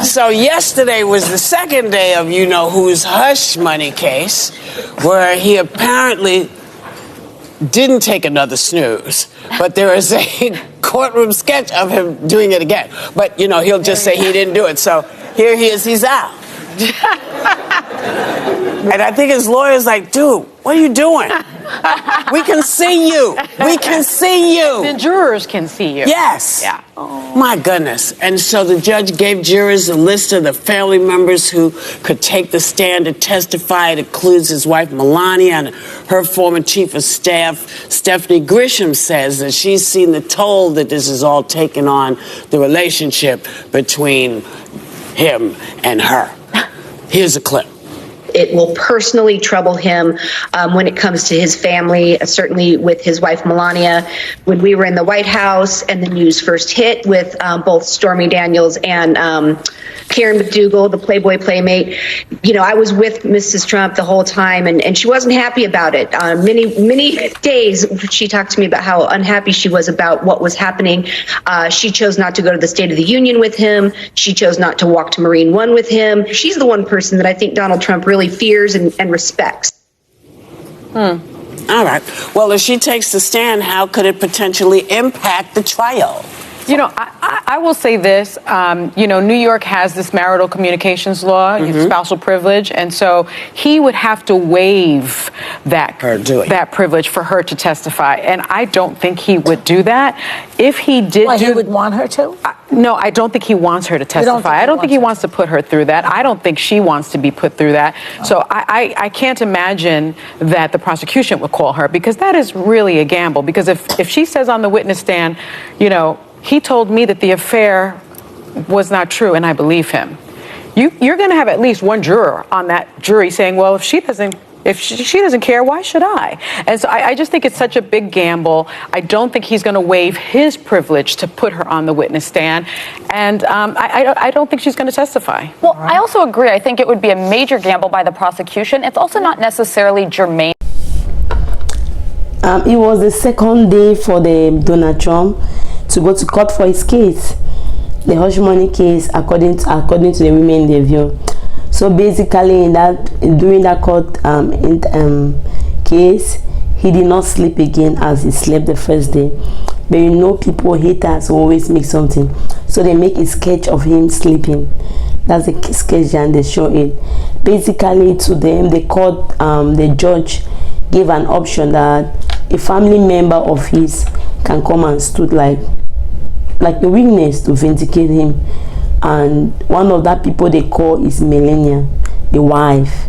So yesterday was the second day of you-know-who's hush money case, where he apparently didn't take another snooze, but there is a courtroom sketch of him doing it again. But, he'll just say he didn't do it. So here he is, he's out. And I think his lawyer's like, dude, what are you doing? We can see you. We can see you. The jurors can see you. Yes. Yeah. Oh. My goodness. And so the judge gave jurors a list of the family members who could take the stand to testify. It includes his wife, Melania, and her former chief of staff, Stephanie Grisham, says that she's seen the toll that this has all taken on the relationship between him and her. Here's a clip. It will personally trouble him when it comes to his family, certainly with his wife, Melania. When we were in the White House and the news first hit with both Stormy Daniels and Karen McDougal, the Playboy playmate, I was with Mrs. Trump the whole time, and she wasn't happy about it. Many days she talked to me about how unhappy she was about what was happening. She chose not to go to the State of the Union with him. She chose not to walk to Marine One with him. She's the one person that I think Donald Trump really fears and respects. All right. Well, if she takes the stand, how could it potentially impact the trial? I will say this. New York has this marital communications law, spousal privilege, and so he would have to waive that privilege for her to testify. And I don't think he would do that. If he did, he would want her to. No, I don't think he wants her to testify. I don't think he wants to put her through that. I don't think she wants to be put through that. Oh. So I can't imagine that the prosecution would call her, because that is really a gamble. Because if she says on the witness stand, he told me that the affair was not true, and I believe him. You're going to have at least one juror on that jury saying, well, if she doesn't care, why should I? And so I just think it's such a big gamble. I don't think he's going to waive his privilege to put her on the witness stand. And I don't think she's going to testify. Well, I also agree. I think it would be a major gamble by the prosecution. It's also not necessarily germane. It was the second day for Donald Trump to go to court for his case, the hush money case, according to the women in the view. So basically, during that court case, he did not sleep again as he slept the first day. But people, haters always make something, so they make a sketch of him sleeping. That's a sketch, and they show it. Basically, to them, the judge gave an option that a family member of his can come and stood like a witness to vindicate him. And one of that people they call is Melania, the wife,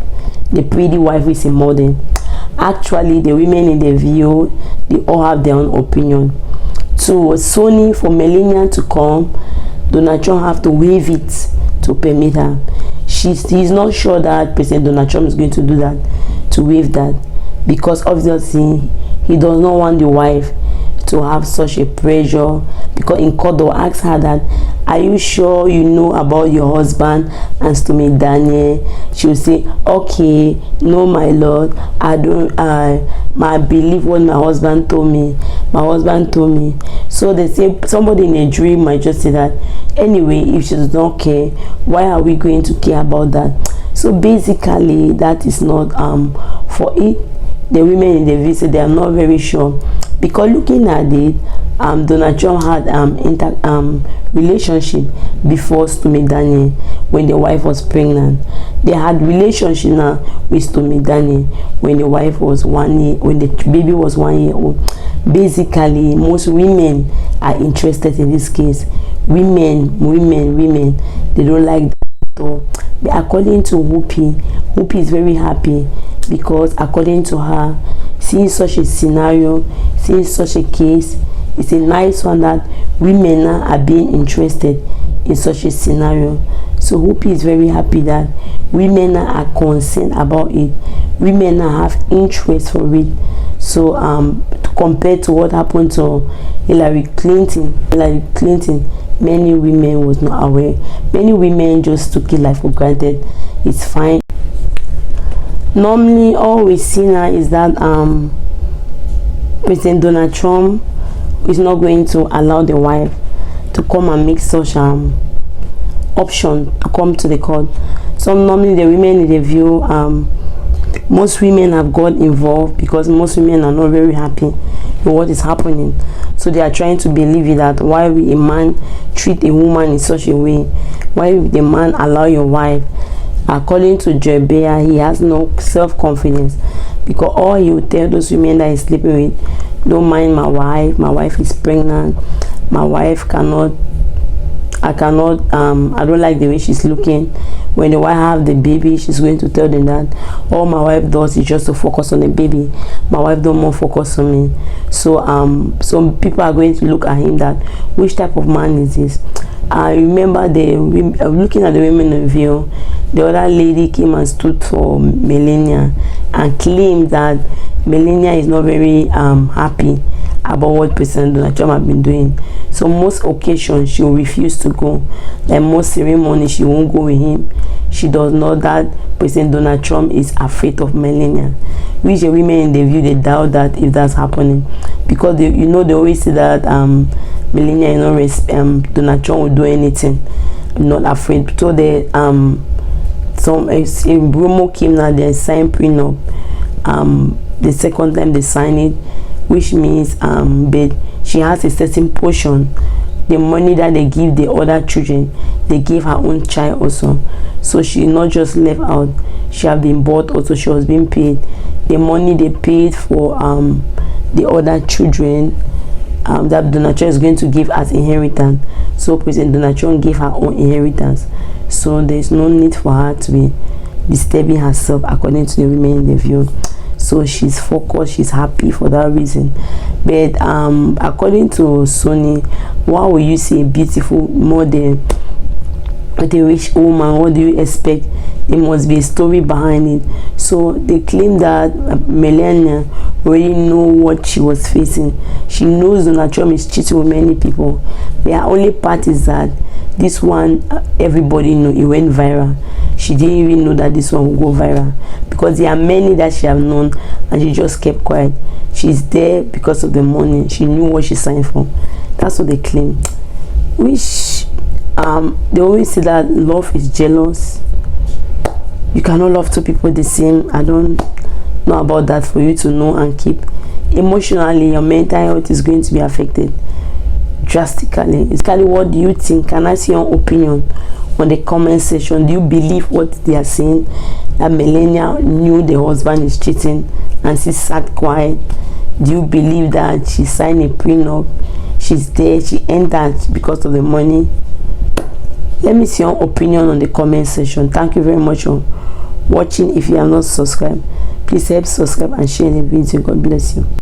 the pretty wife is a model. Actually, the women in the view, they all have their own opinion. So Sony, for Melania to come, Donald Trump have to waive it to permit her. He's not sure that President Donald Trump is going to do that, to waive that, because obviously he does not want the wife to have such a pressure, because in court they'll ask her that, are you sure you know about your husband and Stormy Daniel? She will say, okay, no, my lord, I believe what my husband told me. So they say, somebody in a jury might just say that, anyway, if she does not care, why are we going to care about that? So basically, that is not for it. The women in the visa, they are not very sure, because looking at it, Donald Trump had relationship before Stormy Daniel when the wife was pregnant. They had relationship now with Stormy Daniel when the wife was when the baby was 1 year old. Basically, most women are interested in this case. Women, they don't like that. So, according to Whoopi is very happy, because according to her, seeing such a scenario, seeing such a case, it's a nice one that women are being interested in such a scenario. So Whoopi is very happy that women are concerned about it. Women have interest for it. So compared to what happened to Hillary Clinton, many women was not aware. Many women just took it like for granted. It's fine. Normally, all we see now is that President Donald Trump is not going to allow the wife to come and make such option to come to the court. So normally the women in the view, most women have got involved because most women are not very happy with what is happening. So they are trying to believe it, that why will a man treat a woman in such a way? Why will the man allow your wife? According to Jerbea, he has no self-confidence, because all he will tell those women that he's sleeping with, don't mind my wife is pregnant, my wife I don't like the way she's looking. When the wife have the baby, she's going to tell them that all my wife does is just to focus on the baby. My wife don't more focus on me. So some people are going to look at him that which type of man is this? I remember looking at the women in view, the other lady came and stood for Melania and claimed that Melania is not very happy about what President Donald Trump has been doing. So most occasions she will refuse to go. Like most ceremonies she won't go with him. She does know that President Donald Trump is afraid of Melania. Which the women in the view, they doubt that if that's happening, because they always say that Melania is not Donald Trump will do anything. I'm not afraid. So they some rumor came now, they signed prenup. The second time they sign it, which means but she has a certain portion. The money that they give the other children, they give her own child also. So she not just left out, she have been bought also, she was being paid. The money they paid for the other children, that Donald Trump is going to give as inheritance. So President Donald Trump gave her own inheritance. So there is no need for her to be disturbing herself, according to the women in the view. So she's focused, she's happy for that reason. But according to Sony, why will you see a beautiful model with a rich woman? What do you expect? There must be a story behind it. So they claim that Melania already know what she was facing. She knows Donald Trump is cheating with many people. The only part is that this one, everybody know it went viral. She didn't even know that this one would go viral, because there are many that she have known and she just kept quiet. She's there because of the money. She knew what she signed for. That's what they claim. Which they always say that love is jealous. You cannot love two people the same. I don't know about that for you to know and keep. Emotionally, your mental health is going to be affected drastically. It's kind of, what do you think? Can I see your opinion on the comment section? Do you believe what they are saying, that Melania knew the husband is cheating and she sat quiet? Do you believe that she signed a prenup? She's there, she entered because of the money? Let me see your opinion on the comment section. Thank you very much for watching. If you have not subscribed, please help subscribe and share the video. God bless you.